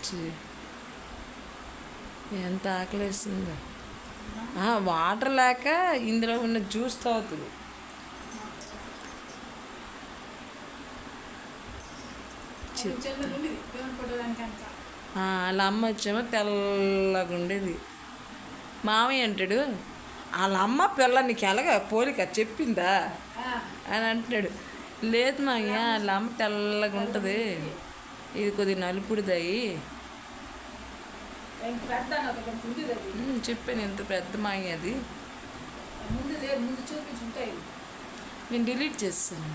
ఛీ, ఎంత ఆకలేస్తుందో. వాటర్ లేక ఇందులో ఉన్న జ్యూస్ తాగుతుంది. వాళ్ళ అమ్మ వచ్చేమో తెల్లగా ఉండేది. మామయ్య అంటాడు, వాళ్ళ అమ్మ పిల్ల నీకు ఎలాగ పోలిక చెప్పిందా అని అంటున్నాడు. లేదు మామయ్య, వాళ్ళ అమ్మ తెల్లగా ఉంటుంది, ఇది కొద్దిగా నలుపుడిదాయి చెప్పాను. ఎంత పెద్ద మాయ అది. నేను డిలీట్ చేస్తాను.